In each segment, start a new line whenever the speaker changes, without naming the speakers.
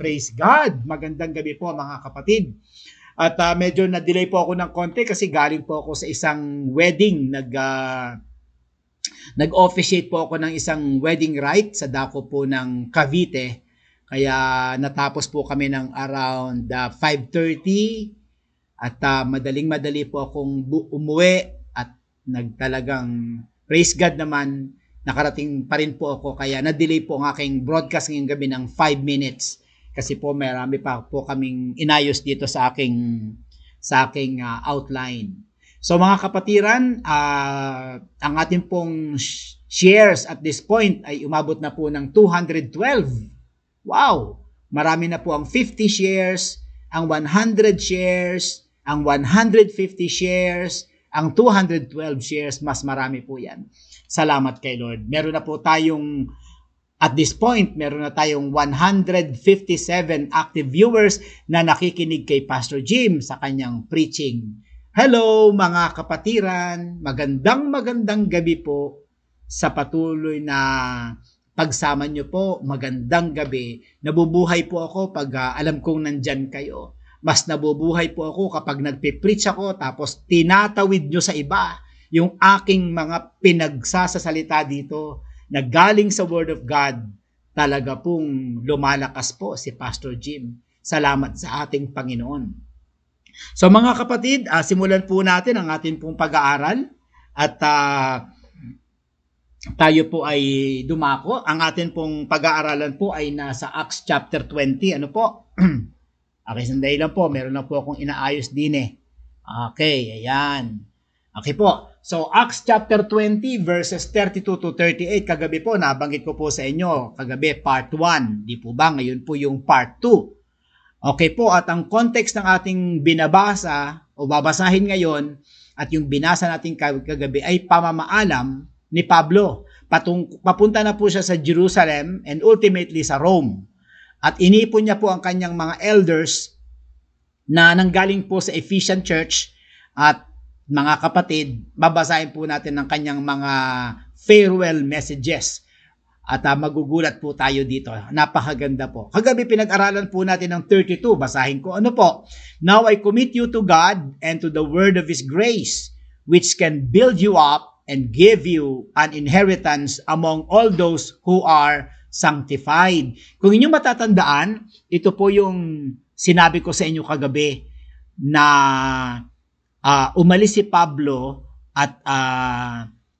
Praise God! Magandang gabi po mga kapatid. At medyo na-delay po ako ng konti kasi galing po ako sa isang wedding. Nag-officiate po ako ng isang wedding rite sa dako po ng Cavite. Kaya natapos po kami ng around 5:30 at madaling-madali po akong umuwi at nagtalagang praise God naman. Nakarating pa rin po ako kaya na-delay po ang aking broadcast ngayong gabi ng 5 minutes kasi po marami pa po kaming inayos dito sa aking outline. So mga kapatiran, ang ating pong shares at this point ay umabot na po ng 212. Wow! Marami na po ang 50 shares, ang 100 shares, ang 150 shares, ang 212 shares, mas marami po yan. Salamat kay Lord. Meron na po tayong, at this point, meron na tayong 157 active viewers na nakikinig kay Pastor Jim sa kanyang preaching. Hello mga kapatiran, magandang gabi po sa patuloy na pagsama nyo po. Magandang gabi. Nabubuhay po ako pag alam kong nandyan kayo. Mas nabubuhay po ako kapag nagpipreach ako tapos tinatawid nyo sa iba yung aking mga pinagsasasalita dito na galing sa Word of God. Talaga pong lumalakas po si Pastor Jim. Salamat sa ating Panginoon. So mga kapatid, simulan po natin ang ating pong pag-aaral at tayo po ay dumako. Ang ating pong pag-aaralan po ay nasa Acts chapter 20. Ano po? Okay, sandali lang po. Meron na po akong inaayos din eh. Okay, ayan. Okay po. So Acts chapter 20 verses 32 to 38. Kagabi po, nabanggit ko po sa inyo. Kagabi, part 1. Di po ba? Ngayon po yung part 2. Okay po, at ang context ng ating binabasa o babasahin ngayon at yung binasa natin kagabi ay pamamaalam ni Pablo. Papunta na po siya sa Jerusalem and ultimately sa Rome. At inipon niya po ang kanyang mga elders na nanggaling po sa Ephesian Church. At mga kapatid, babasahin po natin ang kanyang mga farewell messages. At magugulat po tayo dito. Napakaganda po. Kagabi pinag-aralan po natin ng 32. Basahin ko. Ano po? Now I commit you to God and to the word of His grace, which can build you up and give you an inheritance among all those who are sanctified. Kung inyo matatandaan, ito po yung sinabi ko sa inyo kagabi na umalis si Pablo at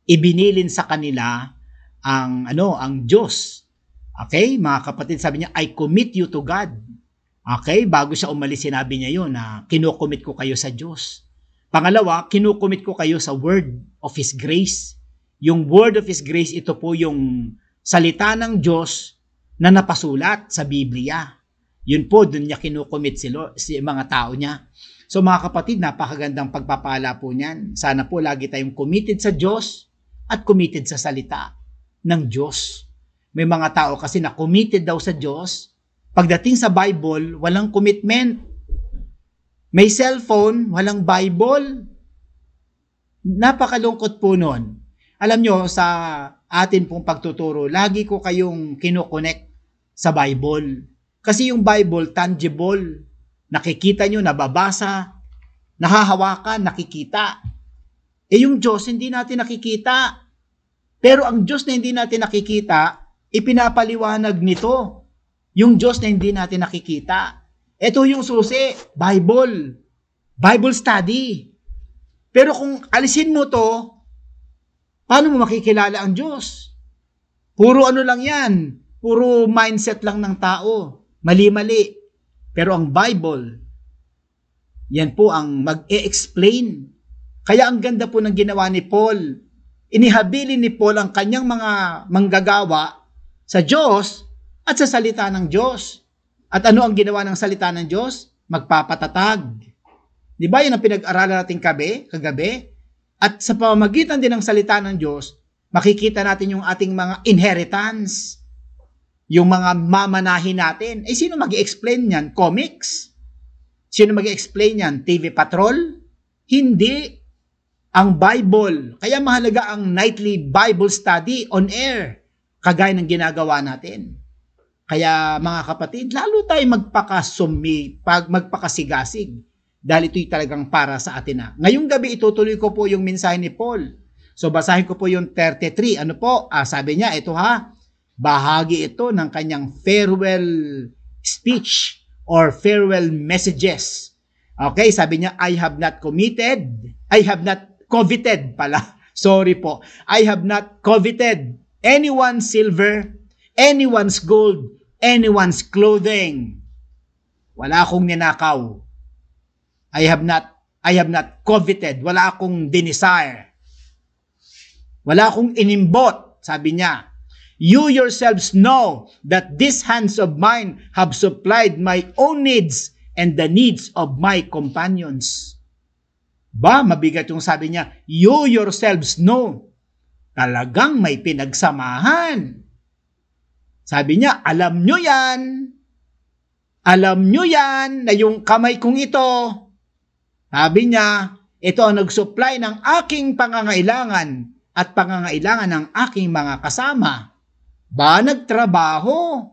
ibinilin sa kanila ang Diyos. Okay? Mga kapatid, sabi niya, I commit you to God. Okay? Bago siya umalis, sinabi niya yun na kinukomit ko kayo sa Diyos. Pangalawa, kinukomit ko kayo sa word of His grace. Yung word of His grace, ito po yung salita ng Diyos na napasulat sa Biblia. Yun po, dun niya kinukomit si mga tao niya. So mga kapatid, napakagandang pagpapala po niyan. Sana po lagi tayong committed sa Diyos at committed sa salita ng Diyos. May mga tao kasi na committed daw sa Diyos. Pagdating sa Bible, walang commitment. May cellphone, walang Bible. Napakalungkot po nun. Alam nyo, sa atin pong pagtuturo, lagi ko kayong kinokonek sa Bible. Kasi yung Bible, tangible. Nakikita nyo, nababasa, nahahawakan, nakikita. Yung Diyos, hindi natin nakikita. Pero ang Diyos na hindi natin nakikita, ipinapaliwanag nito. Yung Diyos na hindi natin nakikita. Ito yung susi, Bible. Bible study. Pero kung alisin mo to, paano mo makikilala ang Diyos? Puro lang yan. Puro mindset lang ng tao. Mali-mali. Pero ang Bible, yan po ang mag-e-explain. Kaya ang ganda po ng ginawa ni Paul. Inihabilin ni Paul ang kanyang mga manggagawa sa Diyos at sa salita ng Diyos. At ano ang ginawa ng salita ng Diyos? Magpapatatag. Di ba yun ang pinag-aralan natin kagabi? At sa pamamagitan din ng salita ng Diyos, makikita natin yung ating mga inheritance. Yung mga mamanahin natin. Sino mag-i-explain yan? Comics? Sino mag-i-explain yan? TV Patrol? Hindi. Ang Bible. Kaya mahalaga ang nightly Bible study on air. Kagaya ng ginagawa natin. Kaya mga kapatid, lalo tayo magpakasigasig dahil ito'y talagang para sa atin na. Ngayong gabi itutuloy ko po yung mensahe ni Paul. So basahin ko po yung 33. Ano po? Sabi niya, ito bahagi ito ng kanyang farewell speech or farewell messages. Okay, sabi niya, I have not coveted pala. Sorry po. I have not coveted anyone's silver, anyone's gold, anyone's clothing. Wala akong ninakaw. I have not coveted. Wala akong desire. Wala akong inimbot, sabi niya. You yourselves know that these hands of mine have supplied my own needs and the needs of my companions. Mabigat yung sabi niya, you yourselves know. Talagang may pinagsamahan. Sabi niya, alam nyo yan na yung kamay kong ito, sabi niya, ito ang nag-supply ng aking pangangailangan at pangangailangan ng aking mga kasama. Nagtrabaho.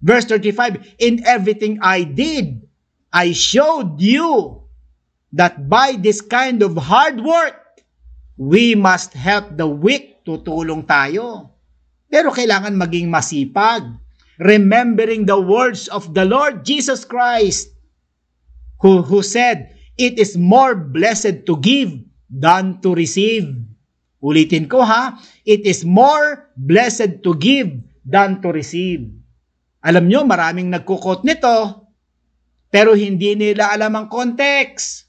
Verse 35, in everything I did, I showed you that by this kind of hard work, we must help the weak. Tutulong tayo. Pero kailangan maging masipag. Remembering the words of the Lord Jesus Christ, who said, it is more blessed to give than to receive. Ulitin ko it is more blessed to give than to receive. Alam nyo, maraming nagkukot nito, pero hindi nila alam ang context.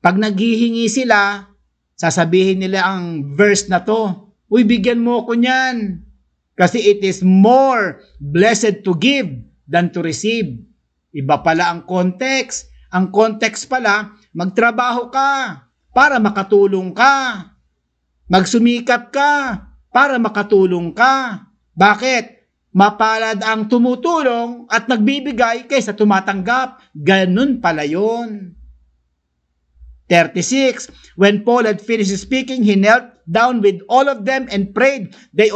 Pag naghihingi sila, sasabihin nila ang verse na to, uy, bigyan mo ko niyan. Kasi it is more blessed to give than to receive. Iba pala ang context. Ang context pala, magtrabaho ka para makatulong ka. Magsumikap ka para makatulong ka. Bakit? Mapalad ang tumutulong at nagbibigay kaysa tumatanggap. Ganun pala yun. 36. When Paul had finished speaking, he knelt down with all of them and prayed. They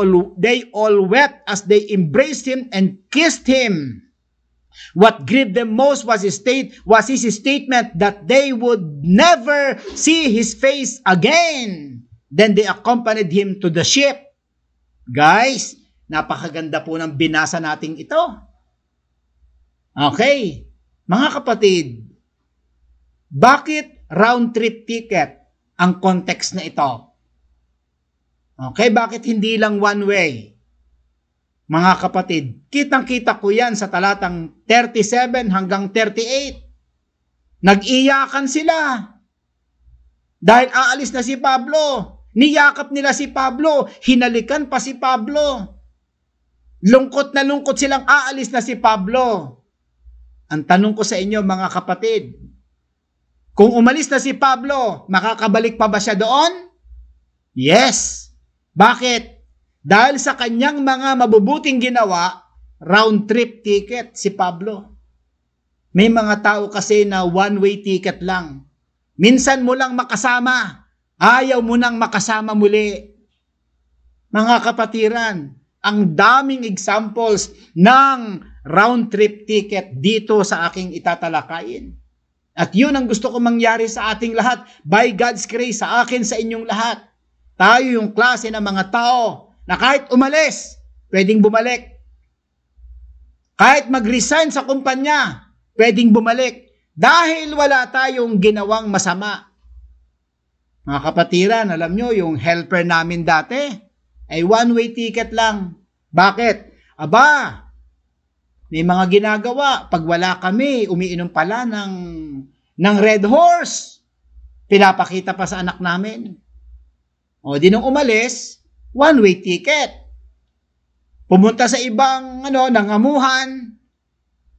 all wept as they embraced him and kissed him. What grieved them most was his statement that they would never see his face again. Then they accompanied him to the ship. Guys, napakaganda po ng binasa nating ito. Okay, mga kapatid, bakit round trip ticket ang context na ito? Okay, bakit hindi lang one way? Mga kapatid, kitang-kita ko yan sa talatang 37 hanggang 38. Nag-iyakan sila. Dahil aalis na si Pablo. Niyakap nila si Pablo. Hinalikan pa si Pablo. Lungkot na lungkot silang aalis na si Pablo. Ang tanong ko sa inyo mga kapatid, kung umalis na si Pablo, makakabalik pa ba siya doon? Yes. Bakit? Dahil sa kanyang mga mabubuting ginawa, round trip ticket si Pablo. May mga tao kasi na one-way ticket lang. Minsan mo lang makasama, ayaw mo nang makasama muli. Mga kapatiran, ang daming examples ng round trip ticket dito sa aking itatalakayin. At yun ang gusto ko mangyari sa ating lahat. By God's grace, sa akin, sa inyong lahat. Tayo yung klase ng mga tao na kahit umalis, pwedeng bumalik. Kahit mag-resign sa kumpanya, pwedeng bumalik. Dahil wala tayong ginawang masama. Mga kapatiran, alam nyo, yung helper namin dati, ay one-way ticket lang. Bakit? Aba, may mga ginagawa. Pag wala kami, umiinom pala ng Red Horse. Pinapakita pa sa anak namin. O di nung umalis, one-way ticket. Pumunta sa ibang nangamuhan.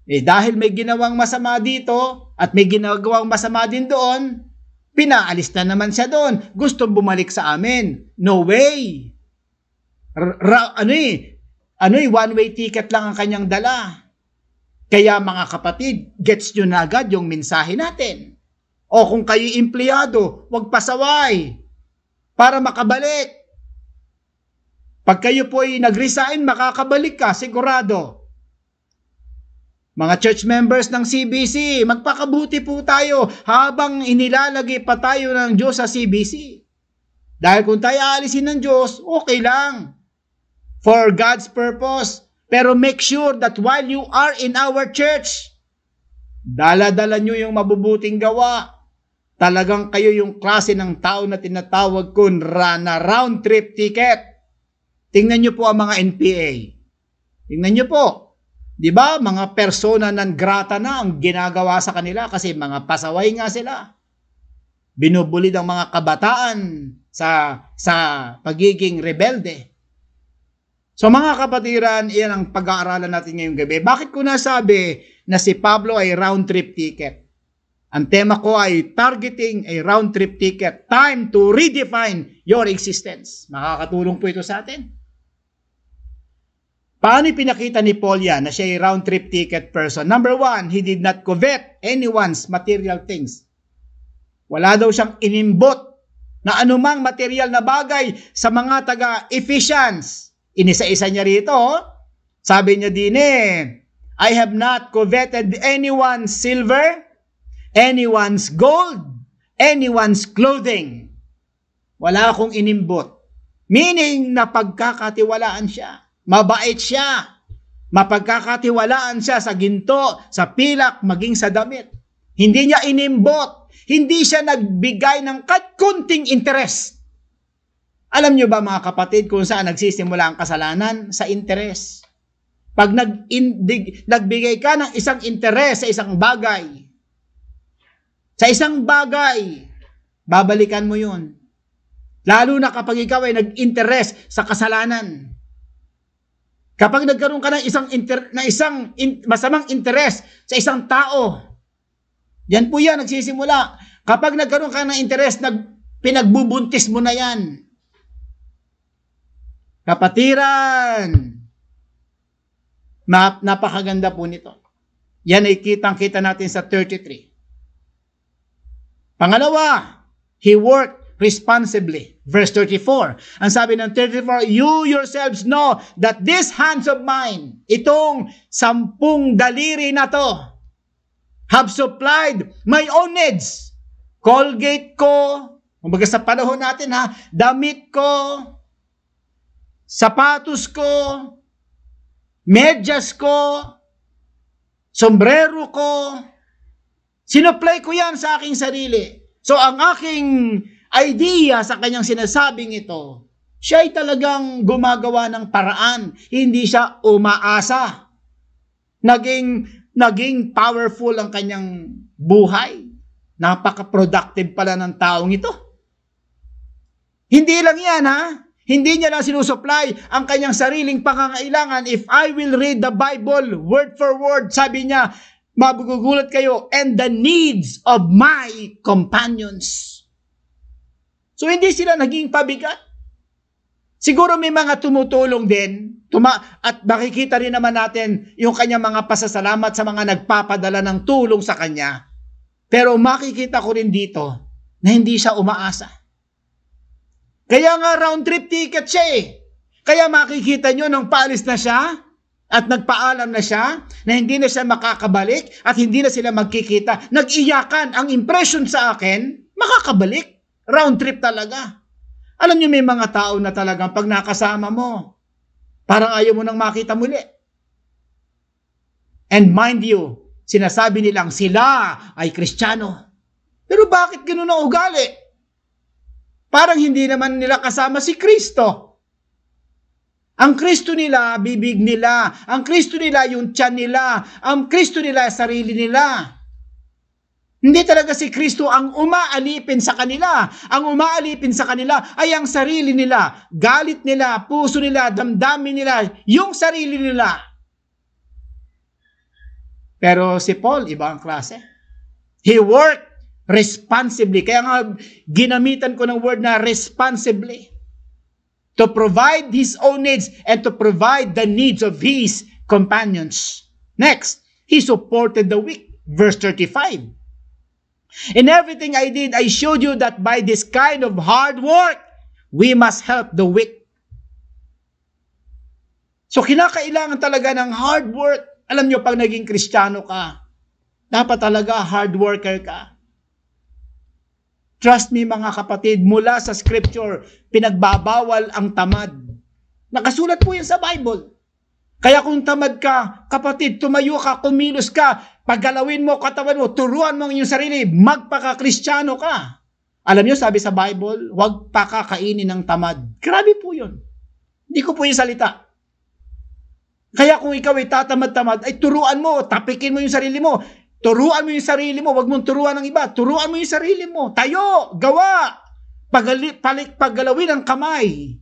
Dahil may ginawang masama dito at may ginagawang masama din doon, pinaalis na naman siya doon. Gustong bumalik sa amin. No way. One-way ticket lang ang kanyang dala. Kaya mga kapatid, gets nyo na agad yung mensahe natin. O kung kayo empleyado, huwag pasaway para makabalik. Pag kayo po ay nag-resign, makakabalik ka, sigurado. Mga church members ng CBC, magpakabuti po tayo habang inilalagay pa tayo ng Diyos sa CBC. Dahil kung tayo aalisin ng Diyos, okay lang. For God's purpose. Pero make sure that while you are in our church, dala-dala nyo yung mabubuting gawa. Talagang kayo yung klase ng tao na tinatawag ko na round trip ticket. Tingnan nyo po ang mga NPA. Tingnan nyo po. Di ba? Mga persona non grata na ang ginagawa sa kanila kasi mga pasaway nga sila. Binubulid ang mga kabataan sa pagiging rebelde. So mga kapatiran, iyan ang pag-aaralan natin ngayong gabi. Bakit ko nasabi na si Pablo ay round trip ticket? Ang tema ko ay targeting a round trip ticket. Time to redefine your existence. Makakatulong po ito sa atin. Paano pinakita ni Paul yan na siya ay round trip ticket person? Number one, he did not covet anyone's material things. Wala daw siyang inimbot na anumang material na bagay sa mga taga-Ephesians. Inisa-isa niya rito. Sabi niya din I have not coveted anyone's silver, anyone's gold, anyone's clothing. Wala akong inimbot. Meaning na pagkakatiwalaan siya. Mabait siya. Mapagkakatiwalaan siya sa ginto, sa pilak, maging sa damit. Hindi niya inimbot. Hindi siya nagbigay ng kunting interes. Alam niyo ba mga kapatid kung saan nagsisimula ang kasalanan? Sa interes. Pag nagbigay ka ng isang interes sa isang bagay, babalikan mo yun. Lalo na kapag ikaw ay nag-interes sa kasalanan. Kapag nagkaroon ka ng isang masamang interes sa isang tao, yan po yan, nagsisimula. Kapag nagkaroon ka ng interes, pinagbubuntis mo na yan. Kapatiran, napakaganda po nito. Yan ay kitang-kita natin sa 33. Pangalawa, he worked responsibly. Verse 34. Ang sabi ng 34, you yourselves know that these hands of mine, itong 10 daliri na to, have supplied my own needs. Colgate ko, kumbaga sa panahon natin damit ko, sapatos ko, medyas ko, sombrero ko, sinupply ko yan sa aking sarili. So ang aking idea sa kanyang sinasabing ito, siya ay talagang gumagawa ng paraan. Hindi siya umaasa. Naging powerful ang kanyang buhay. Napaka-productive pala ng taong ito. Hindi lang yan Hindi niya lang sinusupply ang kanyang sariling pangangailangan. If I will read the Bible word for word, sabi niya, magugulat kayo, and the needs of my companions. So hindi sila naging pabigat. Siguro may mga tumutulong din, at makikita rin naman natin yung kanyang mga pasasalamat sa mga nagpapadala ng tulong sa kanya. Pero makikita ko rin dito na hindi siya umaasa. Kaya nga round trip ticket siya Kaya makikita nyo nung paalis na siya at nagpaalam na siya na hindi na siya makakabalik at hindi na sila magkikita. Nag-iyakan. Ang impression sa akin, makakabalik. Round trip talaga. Alam niyo may mga tao na talagang pag nakasama mo, parang ayaw mo nang makita muli. And mind you, sinasabi nilang sila ay Kristiyano. Pero bakit ganoon ang ugali? Parang hindi naman nila kasama si Kristo. Ang Kristo nila, bibig nila. Ang Kristo nila, yung tiyan nila. Ang Kristo nila, sarili nila. Hindi talaga si Kristo ang umaalipin sa kanila. Ang umaalipin sa kanila ay ang sarili nila. Galit nila, puso nila, damdamin nila, yung sarili nila. Pero si Paul, iba ang klase. He worked responsibly. Kaya nga ginamitan ko ng word na responsibly. To provide his own needs and to provide the needs of his companions. Next, he supported the weak. Verse 35. In everything I did, I showed you that by this kind of hard work, we must help the weak. So kinakailangan talaga ng hard work. Alam nyo, pag naging Kristiyano ka, dapat talaga hard worker ka. Trust me mga kapatid, mula sa scripture, pinagbabawal ang tamad. Nakasulat po yan sa Bible. Kaya kung tamad ka, kapatid, tumayo ka, kumilos ka, paggalawin mo, katawan mo, turuan mo ang iyong sarili, magpaka-Kristiyano ka. Alam niyo, sabi sa Bible, huwag pakakainin ng tamad. Grabe po yun. Hindi ko po yung salita. Kaya kung ikaw ay tatamad-tamad, ay turuan mo, tapikin mo yung sarili mo. Turuan mo yung sarili mo, huwag mong turuan ng iba. Turuan mo yung sarili mo. Tayo, gawa, paggalawin ang kamay.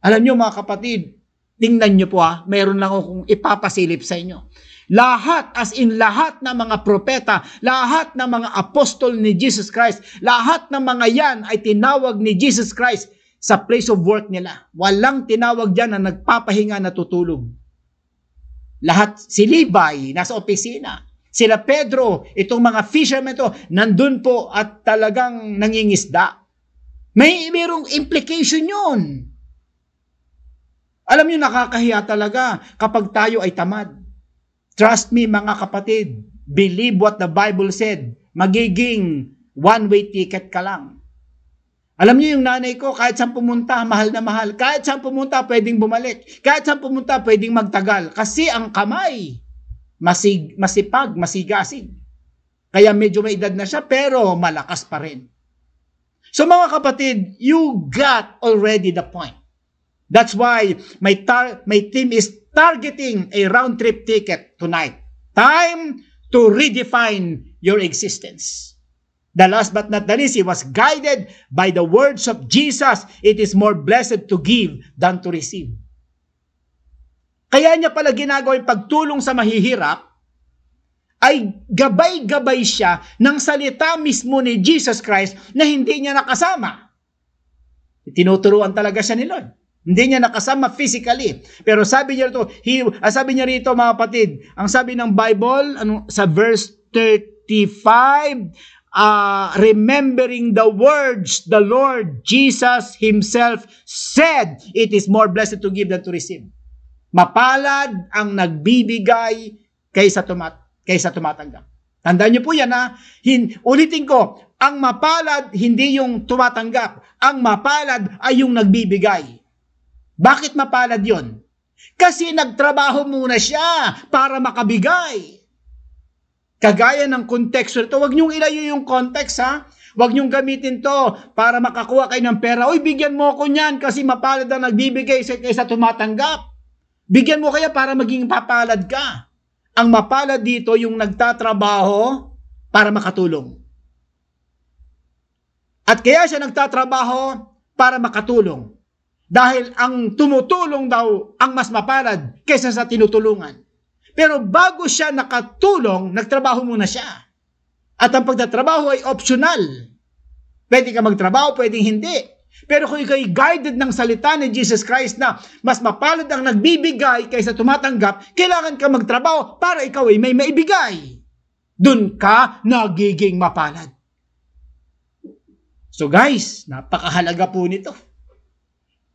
Alam niyo mga kapatid, tingnan niyo po mayroon lang akong ipapasilip sa inyo. Lahat, as in lahat ng mga propeta, lahat ng mga apostol ni Jesus Christ, lahat ng mga yan ay tinawag ni Jesus Christ sa place of work nila. Walang tinawag dyan na nagpapahinga na tutulog. Lahat, si Levi, nasa opisina. Sila Pedro, itong mga fishermen to, nandun po at talagang nangingisda. Mayroong implication yun. Alam niyo, nakakahiya talaga kapag tayo ay tamad. Trust me mga kapatid, believe what the Bible said, magiging one-way ticket ka lang. Alam niyo yung nanay ko, kahit saan pumunta, mahal na mahal. Kahit saan pumunta, pwedeng bumalik. Kahit saan pumunta, pwedeng magtagal. Kasi ang kamay, masipag, masigasig. Kaya medyo may edad na siya, pero malakas pa rin. So mga kapatid, you got already the point. That's why my team is targeting a round-trip ticket tonight. Time to redefine your existence. The last but not the least, he was guided by the words of Jesus. It is more blessed to give than to receive. Kaya niya pala ginagawa yung pagtulong sa mahihirap, ay gabay-gabay siya ng salita mismo ni Jesus Christ na hindi niya nakasama. Tinuturuan talaga siya ni Lord. Hindi niya nakasama physically. Pero sabi niya rito mga kapatid, ang sabi ng Bible, sa verse 35, remembering the words the Lord Jesus Himself said, it is more blessed to give than to receive. Mapalad ang nagbibigay kaysa tumatanggap. Tandaan niyo po yan ulitin ko, ang mapalad hindi yung tumatanggap. Ang mapalad ay yung nagbibigay. Bakit mapalad yon? Kasi nagtrabaho muna siya para makabigay. Kagaya ng konteksto nito, huwag niyong ilayo yung context Huwag niyong gamitin to para makakuha kayo ng pera. Uy, bigyan mo ako niyan kasi mapalad ang nagbibigay kaysa tumatanggap. Bigyan mo kaya para maging papalad ka. Ang mapalad dito yung nagtatrabaho para makatulong. At kaya siya nagtatrabaho para makatulong. Dahil ang tumutulong daw ang mas mapalad kaysa sa tinutulungan. Pero bago siya nakatulong, nagtrabaho muna siya. At ang pagtatrabaho ay optional. Pwede ka magtrabaho, pwedeng hindi. Pero kung ikaw ay guided ng salita ni Jesus Christ na mas mapalad ang nagbibigay kaysa tumatanggap, kailangan ka magtrabaho para ikaw ay may maibigay. Doon ka nagiging mapalad. So guys, napakahalaga po nito.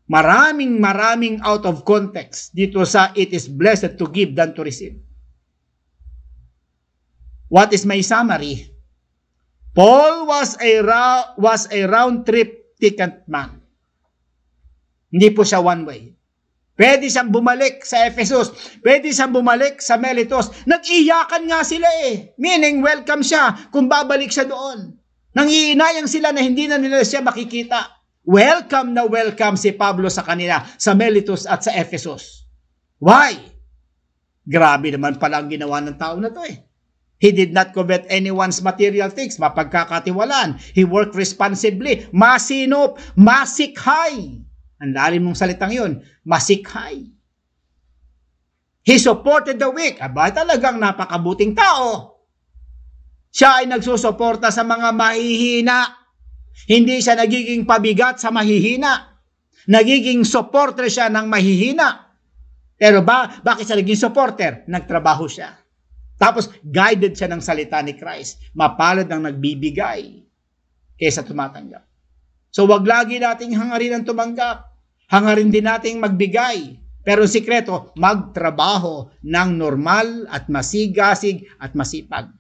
Maraming out of context dito sa it is blessed to give than to receive. What is my summary? Paul was a round-trip ticket man. Hindi po siya one way. Pwede siyang bumalik sa Ephesus. Pwede siyang bumalik sa Miletus. Nag-iyakan nga sila Meaning, welcome siya kung babalik siya doon. Nangiinayang sila na hindi na nila siya makikita. Welcome na welcome si Pablo sa kanila, sa Miletus at sa Ephesus. Why? Grabe naman pala ang ginawa ng tao na to He did not covet anyone's material things, mapagkakatiwalaan. He worked responsibly, masinop, masikhay. Ang lalim ng salitang yun, masikhay. He supported the weak. Aba, talagang napakabuting tao. Siya ay nagsusuporta sa mga mahihina. Hindi siya nagiging pabigat sa mahihina. Nagiging supporter siya ng mahihina. Pero bakit siya naging supporter? Nagtrabaho siya. Tapos guided siya ng salita ni Christ. Mapalad ang nagbibigay kaysa tumatanggap. So wag lagi nating hangarin ang tumanggap. Hangarin din nating magbigay. Pero sikreto, magtrabaho ng normal at masigasig at masipag.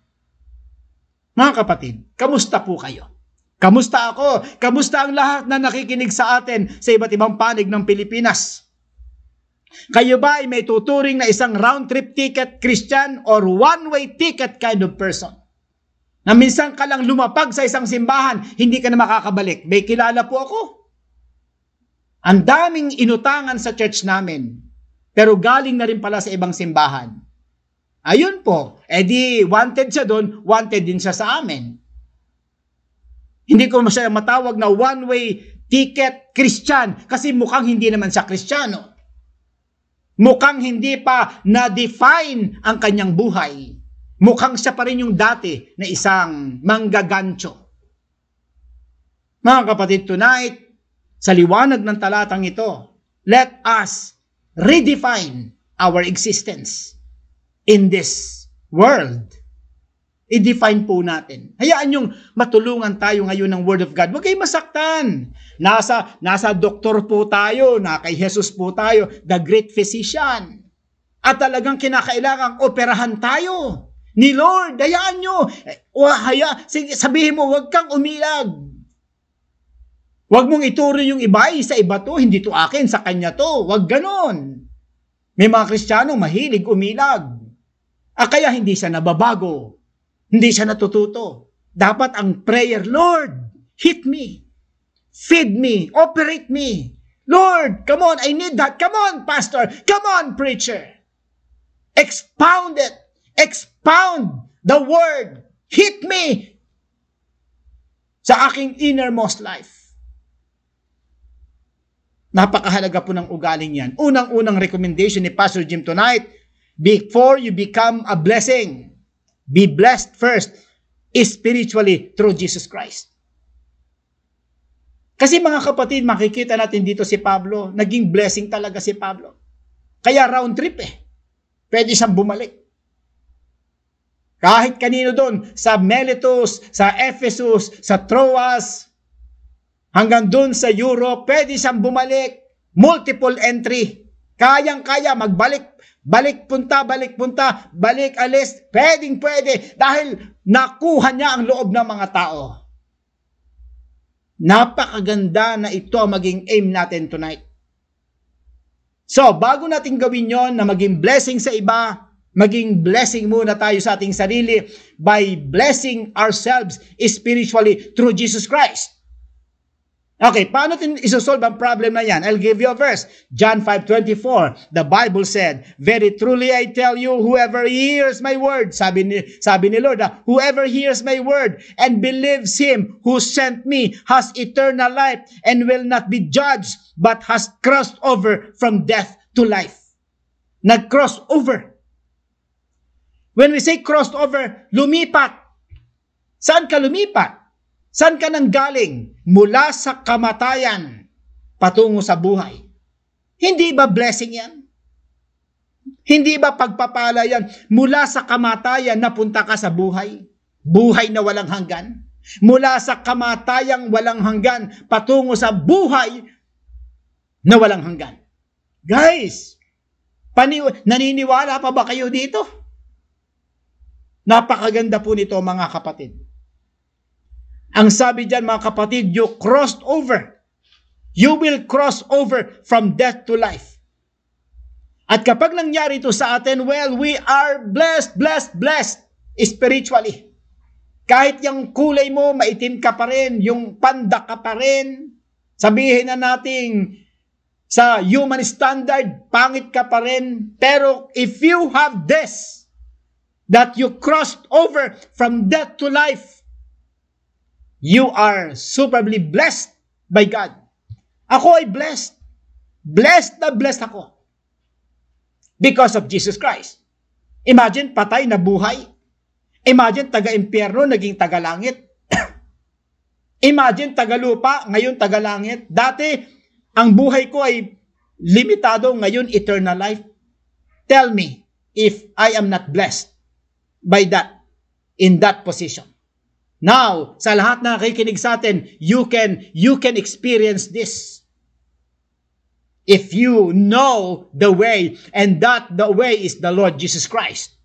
Mga kapatid, kamusta po kayo? Kamusta ako? Kamusta ang lahat na nakikinig sa atin sa iba't ibang panig ng Pilipinas? Kayo ba ay may tuturing na isang round-trip ticket Christian or one-way ticket kind of person? Na minsan ka lang lumapag sa isang simbahan, hindi ka na makakabalik. May kilala po ako. Ang daming inutangan sa church namin, pero galing na rin pala sa ibang simbahan. Ayun po, edi wanted siya doon, wanted din siya sa amin. Hindi ko siya matawag na one-way ticket Christian kasi mukhang hindi naman siya Kristiyano. Mukhang hindi pa na-define ang kanyang buhay. Mukhang siya pa rin yung dati na isang manggagancho. Mga kapatid, tonight, sa liwanag ng talatang ito, let us redefine our existence in this world. I-define po natin. Hayaan yung matulungan tayo ngayon ng Word of God. Huwag kayong masaktan. Nasa doktor po tayo, na kay Jesus po tayo, the great physician. At talagang kinakailangang operahan tayo ni Lord. Hayaan nyo. Sabihin mo, huwag kang umilag. Huwag mong ituro yung iba, sa iba to, hindi to akin, sa kanya to. Huwag ganon. May mga Kristiyano mahilig umilag. Kaya hindi siya nababago. Hindi siya natututo. Dapat ang prayer, Lord, hit me. Feed me. Operate me. Lord, come on, I need that. Come on, pastor. Come on, preacher. Expound it. Expound the word. Hit me sa aking innermost life. Napakahalaga po ng ugaling yan. Unang-unang recommendation ni Pastor Jim tonight, before you become a blessing, be blessed first spiritually through Jesus Christ. Kasi mga kapatid, makikita natin dito si Pablo, naging blessing talaga si Pablo. Kaya round trip Pwede siyang bumalik. Kahit kanino doon, sa Miletus, sa Ephesus, sa Troas, hanggang doon sa Europe, pwede siyang bumalik. Multiple entry. Kayang-kaya magbalik. Balik punta, balik alis. Pwede. Dahil nakuha niya ang loob ng mga tao. Napakaganda na ito ang maging aim natin tonight. So, bago natin gawin yon na maging blessing sa iba, maging blessing muna tayo sa ating sarili by blessing ourselves spiritually through Jesus Christ. Okay, paano natin isosolve ang problem na yan? I'll give you a verse. John 5:24. The Bible said, "Very truly I tell you, whoever hears my word," sabi ni Lord, "whoever hears my word and believes him who sent me has eternal life and will not be judged, but has crossed over from death to life." Nag-cross over. When we say crossed over, lumipat. Saan ka lumipat? Saan ka nanggaling? Mula sa kamatayan patungo sa buhay. Hindi ba blessing yan? Hindi ba pagpapala yan? Mula sa kamatayan napunta ka sa buhay. Buhay na walang hanggan. Mula sa kamatayang walang hanggan patungo sa buhay na walang hanggan. Guys, naniniwala pa ba kayo dito? Napakaganda po nito mga kapatid. Ang sabi dyan mga kapatid, you crossed over. You will cross over from death to life. At kapag nangyari ito sa atin, well, we are blessed spiritually. Kahit yung kulay mo, maitim ka pa rin, yung panda ka pa rin, sabihin na natin sa human standard, pangit ka pa rin. Pero if you have this, that you crossed over from death to life, you are superbly blessed by God. Ako ay blessed. Blessed na blessed ako. Because of Jesus Christ. Imagine, patay na buhay. Imagine, taga-impyerno, naging taga-langit. Imagine, taga-lupa, ngayon taga-langit. Dati, ang buhay ko ay limitado, ngayon eternal life. Tell me if I am not blessed by that, in that position. Now, sa lahat na nakikinig sa atin, you can experience this. If you know the way, and that the way is the Lord Jesus Christ.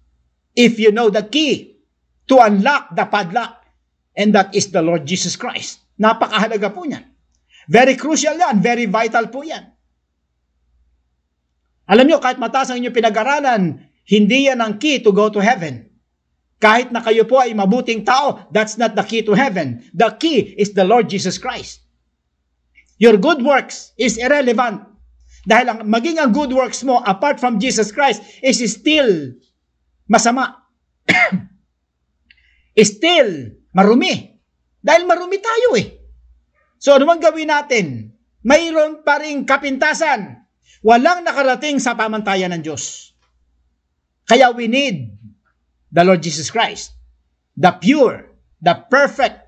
If you know the key to unlock the padlock, and that is the Lord Jesus Christ. Napakahalaga po niyan. Very crucial yan. Very vital po yan. Alam nyo, kahit mataas ang inyong pinag-aralan, hindi yan ang key to go to heaven. Kahit na kayo po ay mabuting tao, that's not the key to heaven. The key is the Lord Jesus Christ. Your good works is irrelevant. Dahil maging ang good works mo, apart from Jesus Christ, is still masama. Still marumi. Dahil marumi tayo eh. So ano man gawin natin? Mayroon pa ring kapintasan. Walang nakarating sa pamantayan ng Diyos. Kaya we need the Lord Jesus Christ. The pure, the perfect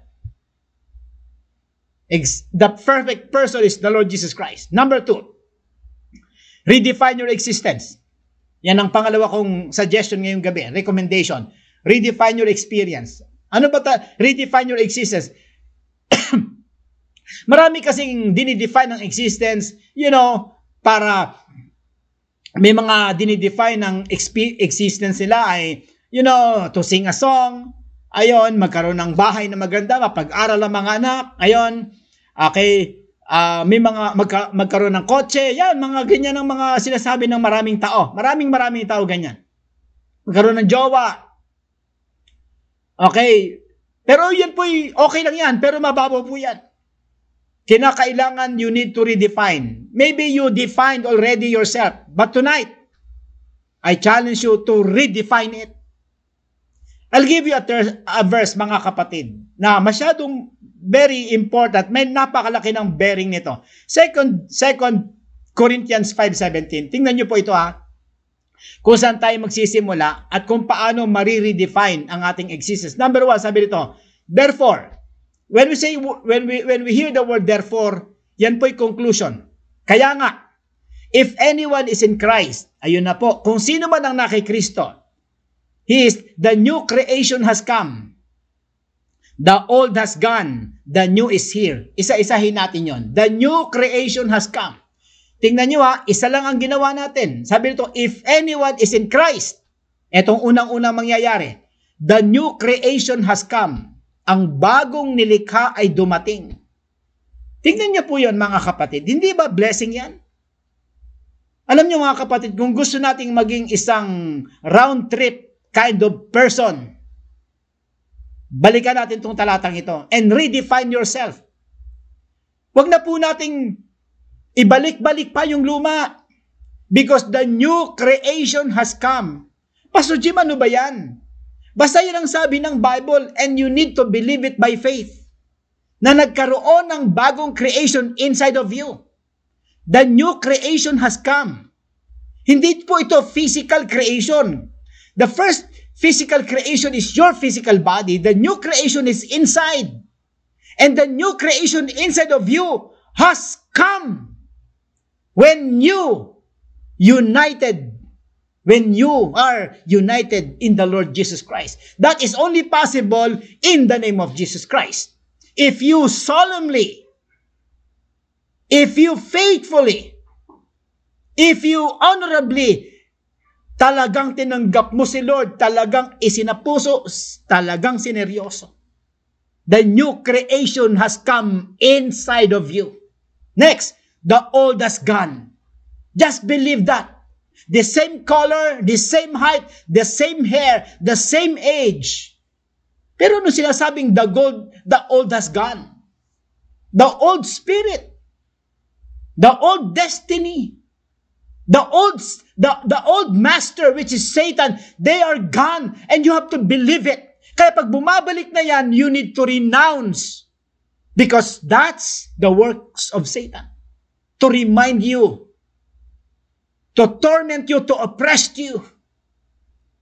person is the Lord Jesus Christ. Number 2, redefine your existence. Yan ang pangalawa kong suggestion ngayong gabi, recommendation. Redefine your experience. Ano ba redefine your existence? Marami kasing dinidefine ng existence, para may mga dinidefine ng existence nila ay, to sing a song, ayon, magkaroon ng bahay na maganda, mapag-aral ang mga anak, ayon, okay, may mga magkaroon ng kotse, yan, mga ganyan ang mga sinasabi ng maraming tao. Maraming tao ganyan. Magkaroon ng jowa. Okay. Pero yan po, okay lang yan, pero mababaw po yan. Kinakailangan you need to redefine. Maybe you defined already yourself, but tonight, I challenge you to redefine it. I'll give you a verse, mga kapatid, na masyadong very important. May napakalaki ng bearing nito. Second Corinthians 5:17. Tingnan niyo po ito kung saan tayo magsisimula at kung paano mariredefine ang ating existence. Number 1, sabi nito, therefore, when we hear the word therefore, yan po'y conclusion. Kaya nga, if anyone is in Christ, ayun na po, kung sino man ang nakikristo, the new creation has come. The old has gone. The new is here. Isa-isahin natin yon. The new creation has come. Tingnan nyo isa lang ang ginawa natin. Sabi nito, if anyone is in Christ, etong unang-unang mangyayari, the new creation has come. Ang bagong nilikha ay dumating. Tingnan niyo po yon, mga kapatid. Hindi ba blessing yan? Alam niyo, mga kapatid, kung gusto nating maging isang round trip kind of person, balikan natin itong talatang ito and redefine yourself. Huwag na po nating ibalik-balik pa yung luma because the new creation has come. Pastor Jim, ano ba yan? Basta yan ang sabi ng Bible and you need to believe it by faith na nagkaroon ng bagong creation inside of you. The new creation has come. Hindi po ito physical creation. The first physical creation is your physical body. The new creation is inside. And the new creation inside of you has come when you are united in the Lord Jesus Christ. That is only possible in the name of Jesus Christ. If you solemnly, if you faithfully, if you honorably, talagang tinanggap mo si Lord, talagang isinapuso, talagang sineryoso. The new creation has come inside of you. Next, the old has gone. Just believe that. The same color, the same height, the same hair, the same age. Pero ano sinasabing the old has gone? The old spirit, the old destiny, the old master, which is Satan, they are gone and you have to believe it. Kaya pag bumabalik na yan, you need to renounce because that's the works of Satan. To remind you, to torment you, to oppress you.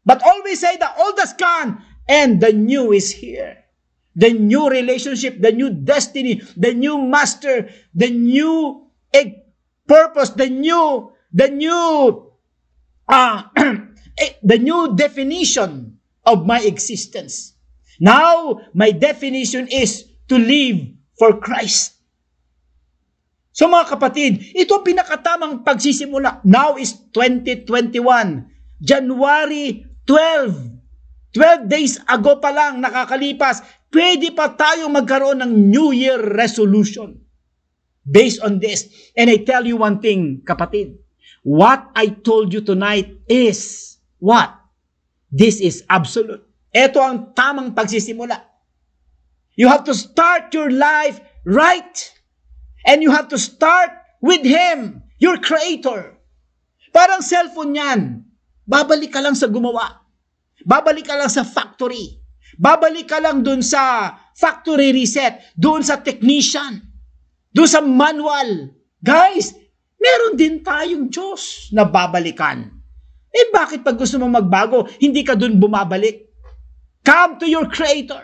But always say the old has gone and the new is here. The new relationship, the new destiny, the new master, the new purpose, the new definition of my existence. Now, my definition is to live for Christ. So mga kapatid, ito ang pinakatamang pagsisimula. Now is 2021. January 12. 12 days ago pa lang nakakalipas. Pwede pa tayo magkaroon ng New Year resolution. Based on this. And I tell you one thing, kapatid. What I told you tonight is what? This is absolute. Ito ang tamang pagsisimula. You have to start your life right. And you have to start with Him, your Creator. Parang cellphone yan. Babalik ka lang sa gumawa. Babalik ka lang sa factory. Babalik ka lang dun sa factory reset. Dun sa technician. Dun sa manual. Guys, meron din tayong Diyos na babalikan. Eh bakit pag gusto mo magbago, hindi ka dun bumabalik? Come to your Creator.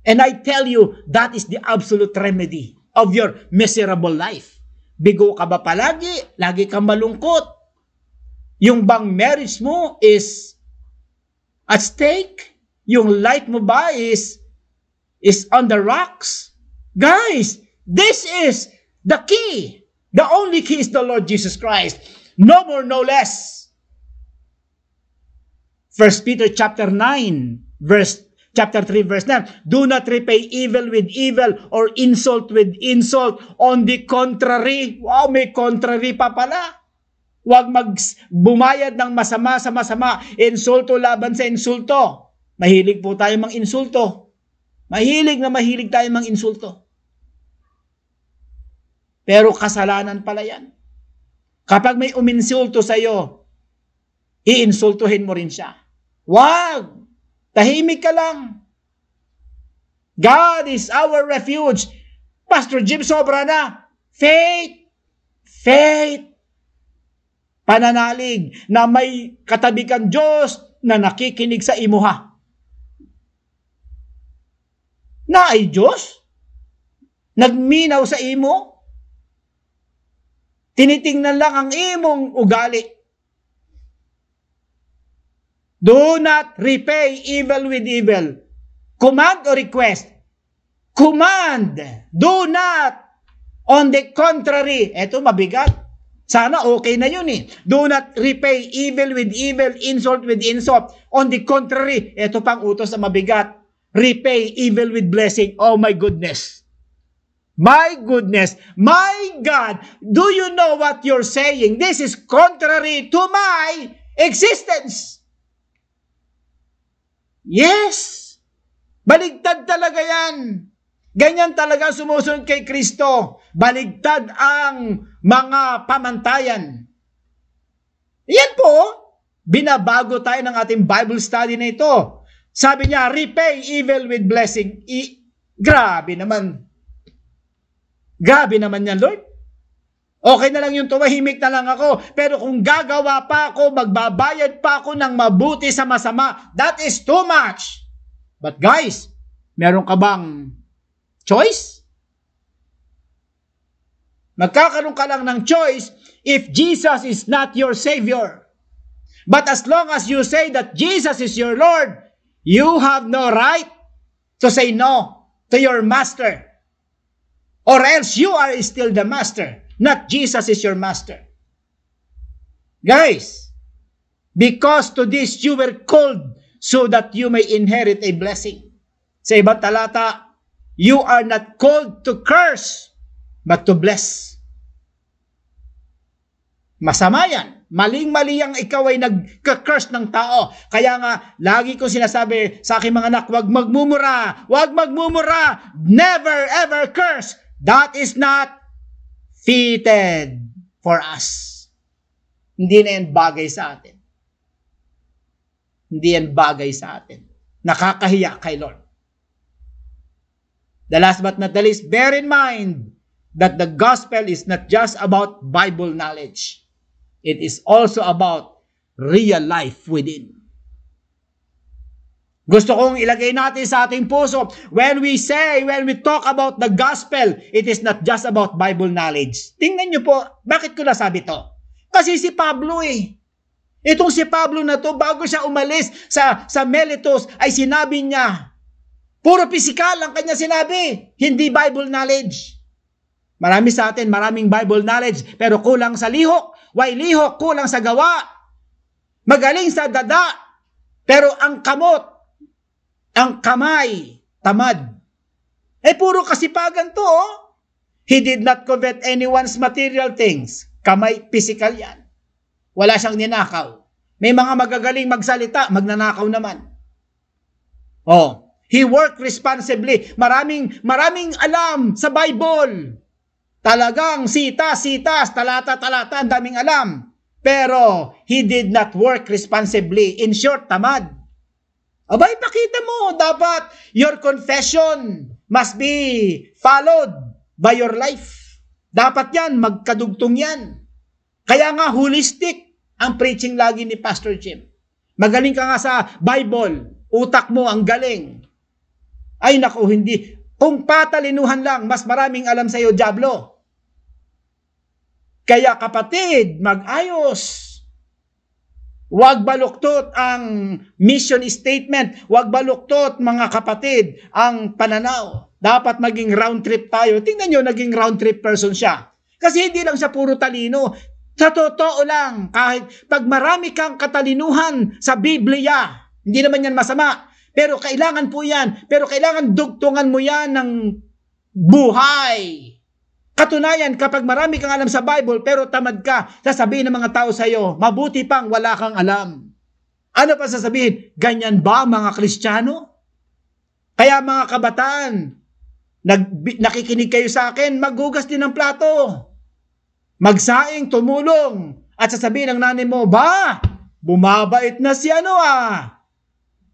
And I tell you, that is the absolute remedy of your miserable life. Bigo ka ba palagi? Lagi kang malungkot? Yung bang marriage mo is at stake? Yung life mo ba is on the rocks? Guys, this is the key. The only key is the Lord Jesus Christ. No more, no less. 1 Peter chapter 9, Chapter 3 verse 9, do not repay evil with evil or insult with insult. On the contrary, wow, may contrary pa pala. Huwag bumayad ng masama sa masama. Insulto laban sa insulto. Mahilig po tayo mang insulto. Mahilig tayo mang insulto. Pero kasalanan pala yan. Kapag may uminsulto sa'yo, iinsultuhin mo rin siya. Wag! Tahimik ka lang. God is our refuge. Pastor Jim, sobra na. Faith. Pananalig na may katabi kang Diyos na nakikinig sa imuha. Na ay Diyos? Nagminaw sa imo? Tinitingnan lang ang imong ugali. Do not repay evil with evil. Command or request? Command. Do not. On the contrary. Eto mabigat. Sana okay na yun eh. Do not repay evil with evil, insult with insult. On the contrary. Eto pang utos na mabigat. Repay evil with blessing. Oh my goodness. My goodness. My God. Do you know what you're saying? This is contrary to my existence. Yes! Baligtad talaga yan. Ganyan talaga sumusunod kay Kristo. Baligtad ang mga pamantayan. Yan po, binabago tayo ng ating Bible study na ito. Sabi niya, repay evil with blessing. Grabe naman. Grabe naman yan, Lord. Okay na lang yung tumahimik na lang ako. Pero kung gagawa pa ako, magbabayad pa ako ng mabuti sa masama, that is too much. But guys, meron ka bang choice? Magkakaroon ka lang ng choice if Jesus is not your Savior. But as long as you say that Jesus is your Lord, you have no right to say no to your master. Or else you are still the master. Not Jesus is your master. Guys, because to this you were called so that you may inherit a blessing. Sa ibang talata, you are not called to curse, but to bless. Masama yan. Maling-mali ang ikaw ay nagka-curse ng tao. Kaya nga, lagi ko sinasabi sa aking mga anak, huwag magmumura. Huwag magmumura. Never ever curse. That is not fitted for us. Hindi na yan bagay sa atin. Hindi yan bagay sa atin. Nakakahiya kay Lord. The last but not the least, bear in mind that the gospel is not just about Bible knowledge. It is also about real life within. Gusto kong ilagay natin sa ating puso, when we talk about the gospel, it is not just about Bible knowledge. Tingnan niyo po, bakit ko nasabi to? Kasi si Pablo Itong si Pablo na to, bago siya umalis sa Miletus, ay sinabi niya, puro pisikal ang kanya sinabi, hindi Bible knowledge. Marami sa atin, maraming Bible knowledge, pero kulang sa lihok. Why lihok? Kulang sa gawa. Magaling sa dada, pero ang kamot, ang kamay, tamad. Puro kasipagan to, oh. He did not covet anyone's material things. Kamay, physical yan. Wala siyang ninakaw. May mga magagaling magsalita, magnanakaw naman. He worked responsibly. Maraming alam sa Bible. Talagang sitas, talata, ang daming alam. Pero, he did not work responsibly. In short, tamad. Abay, pakita mo, dapat your confession must be followed by your life. Dapat yan, magkadugtong yan. Kaya nga, holistic ang preaching lagi ni Pastor Jim. Magaling ka nga sa Bible, utak mo ang galing. Ay naku, hindi. Kung patalinuhan lang, mas maraming alam sa iyo, Diablo. Kaya kapatid, mag-ayos. Huwag baluktot ang mission statement. Huwag baluktot, mga kapatid, ang pananaw. Dapat maging round trip tayo. Tingnan nyo, naging round trip person siya. Kasi hindi lang siya puro talino. Sa totoo lang, kahit pag marami kang katalinuhan sa Biblia, hindi naman yan masama. Pero kailangan po yan. Pero kailangan dugtungan mo yan ng buhay. Katunayan, kapag marami kang alam sa Bible, pero tamad ka, sasabihin ng mga tao sa iyo, mabuti pang wala kang alam. Ano pa sasabihin? Ganyan ba mga Kristiyano? Kaya mga kabataan, nakikinig kayo sa akin, maghugas din ng plato. Magsaing, tumulong. At sasabihin ng nanay mo, bumabait na si ano ah.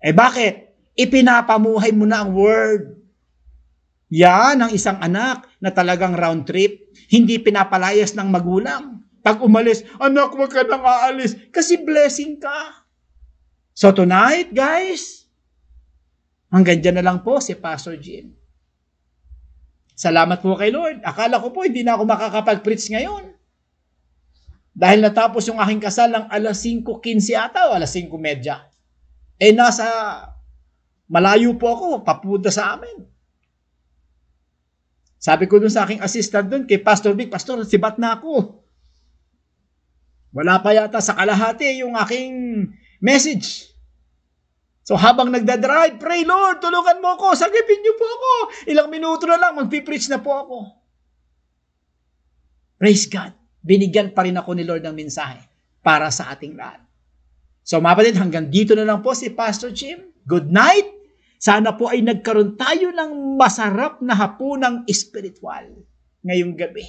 Bakit? Ipinapamuhay mo na ang word. Yan ang isang anak na talagang round trip, hindi pinapalayas ng magulang. Pag umalis, anak, wag ka nang aalis kasi blessing ka. So tonight, guys, hanggang dyan na lang po si Pastor Jim. Salamat po kay Lord. Akala ko po hindi na ako makakapag-preach ngayon. Dahil natapos yung aking kasal ng alas 5:15 ata o alas 5:30. Nasa malayo po ako, papunta sa amin. Sabi ko dun sa aking assistant dun, kay Pastor Vic, Pastor, sibat na ako. Wala pa yata sa kalahati yung aking message. So habang nagdadrive, pray Lord, tulungan mo ako, sagipin niyo po ako. Ilang minuto na lang, magpipreach na po ako. Praise God. Binigyan pa rin ako ni Lord ng mensahe para sa ating lahat. So mga kapatid, hanggang dito na lang po si Pastor Jim. Good night. Sana po ay nagkaroon tayo ng masarap na hapunang espiritual ngayong gabi.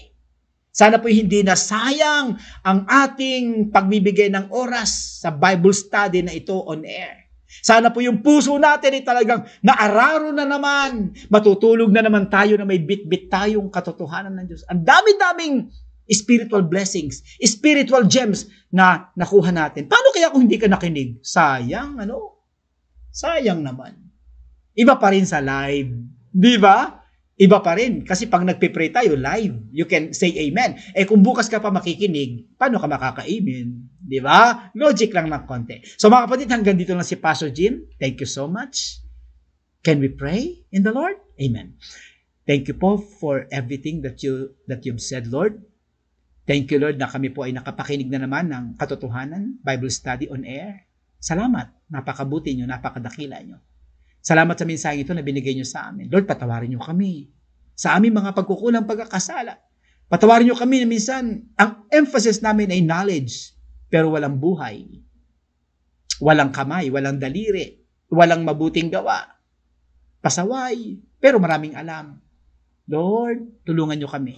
Sana po hindi na sayang ang ating pagbibigay ng oras sa Bible study na ito on air. Sana po yung puso natin ay talagang naararo na naman. Matutulog na naman tayo na may bit-bit tayong katotohanan ng Diyos. Ang dami-daming spiritual blessings, spiritual gems na nakuha natin. Paano kaya kung hindi ka nakinig? Sayang, Sayang naman. Iba pa rin sa live. Di ba? Iba pa rin. Kasi pag nagpipray tayo live, you can say amen. Kung bukas ka pa makikinig, paano ka makaka-amen? Di ba? Logic lang ng konti. So mga kapatid, hanggang dito lang si Pastor Jim. Thank you so much. Can we pray in the Lord? Amen. Thank you po for everything that you've said, Lord. Thank you, Lord, na kami po ay nakapakinig na naman ng katotohanan, Bible study on air. Salamat. Napakabuti nyo, napakadakila nyo. Salamat sa mensaheng ito na binigay nyo sa amin. Lord, patawarin nyo kami sa aming mga pagkukulang pagkakasala. Patawarin nyo kami na minsan, ang emphasis namin ay knowledge, pero walang buhay. Walang kamay, walang daliri, walang mabuting gawa. Pasaway, pero maraming alam. Lord, tulungan nyo kami.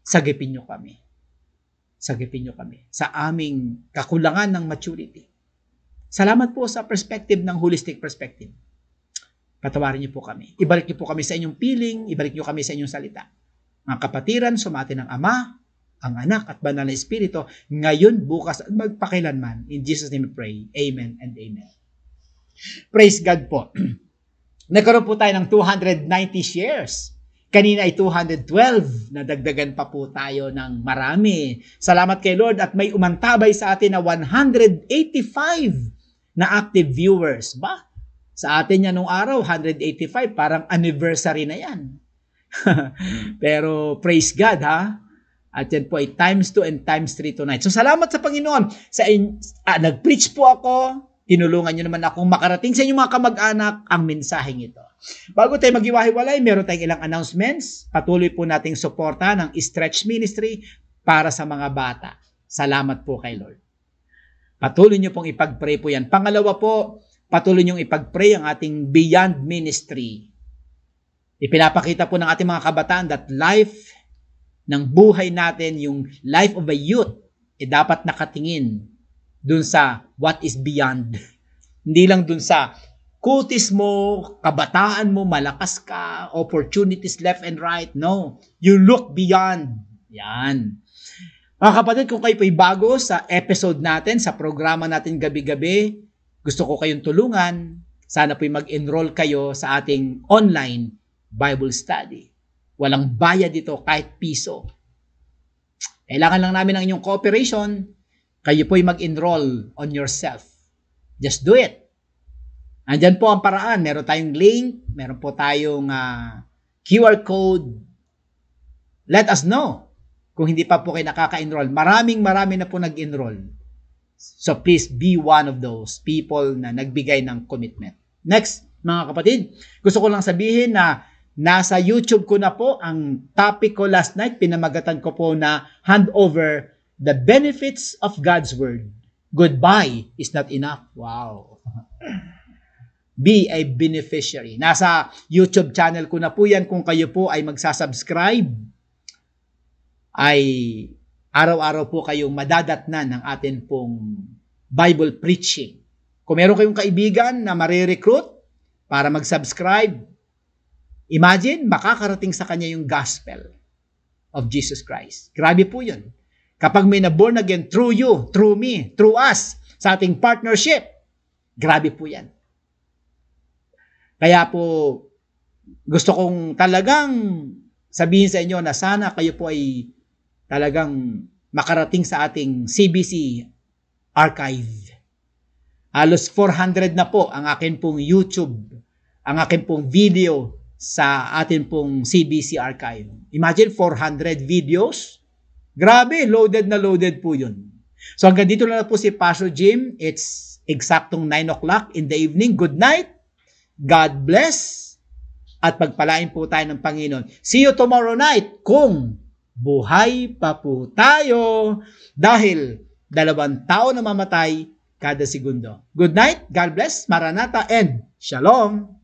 Sagipin nyo kami. Sagipin nyo kami sa aming kakulangan ng maturity. Salamat po sa perspective ng holistic perspective. Patawarin niyo po kami. Ibalik niyo po kami sa inyong piling, ibalik niyo kami sa inyong salita. Mga kapatiran, sumati ng Ama, ang Anak at Banal na Espiritu, ngayon, bukas at magpakilanman. In Jesus' name we pray. Amen and amen. Praise God po. Nagkaroon po tayo ng 290 shares. Kanina ay 212. Nadagdagan pa po tayo ng marami. Salamat kay Lord at may umantabay sa atin na 185 na active viewers. Sa atin yan nung araw, 185, parang anniversary na yan. Pero praise God, ha? At yan po ay times 2 and times 3 tonight. So salamat sa Panginoon. Nag-preach po ako, tinulungan nyo naman akong makarating sa inyong mga kamag-anak ang mensaheng ito. Bago tayo maghiwa-hiwalay, meron tayong ilang announcements. Patuloy po nating suporta ng Stretch Ministry para sa mga bata. Salamat po kay Lord. Patuloy nyo pong ipag-pray po yan. Pangalawa po, patuloy nyo ipag-pray ang ating Beyond Ministry. Ipinapakita po ng ating mga kabataan that life ng buhay natin, yung life of a youth, dapat nakatingin dun sa what is beyond. Hindi lang dun sa kutis mo, kabataan mo, malakas ka, opportunities left and right. No, you look beyond. Yan. Mga kapatid, kung kayo po'y bago sa episode natin, sa programa natin gabi-gabi, gusto ko kayong tulungan. Sana po'y mag-enroll kayo sa ating online Bible study. Walang bayad dito kahit piso. Kailangan lang namin ng inyong cooperation. Kayo po'y mag-enroll on yourself. Just do it. Andyan po ang paraan. Meron tayong link. Meron po tayong QR code. Let us know kung hindi pa po kayo nakaka-enroll. Marami na po nag-enroll. So please be one of those people na nagbigay ng commitment. Next, mga kapatid, gusto ko lang sabihin na nasa YouTube ko na po ang topic ko last night. Pinamagatan ko po na Handover the Benefits of God's Word. Goodbye is not enough. Wow. Be a beneficiary. Nasa YouTube channel ko na po yan. Kung kayo po ay magsasubscribe, ay araw-araw po kayong madadatnan ng atin pong Bible preaching. Kung meron kayong kaibigan na marirecruit para mag-subscribe, imagine, makakarating sa kanya yung gospel of Jesus Christ. Grabe po yun. Kapag may na-born again through you, through me, through us, sa ating partnership, grabe po yan. Kaya po, gusto kong talagang sabihin sa inyo na sana kayo po ay talagang makarating sa ating CBC archive. Halos 400 na po ang akin pong YouTube, ang akin pong video sa atin pong CBC archive. Imagine 400 videos. Grabe, loaded na loaded po yun. So hanggang dito lang na po si Pastor Jim. It's eksaktong 9 o'clock in the evening. Good night. God bless. At pagpalain po tayo ng Panginoon. See you tomorrow night kung buhay pa po tayo. Dahil 2 tao na mamatay kada segundo. Good night. God bless. Maranatha and Shalom.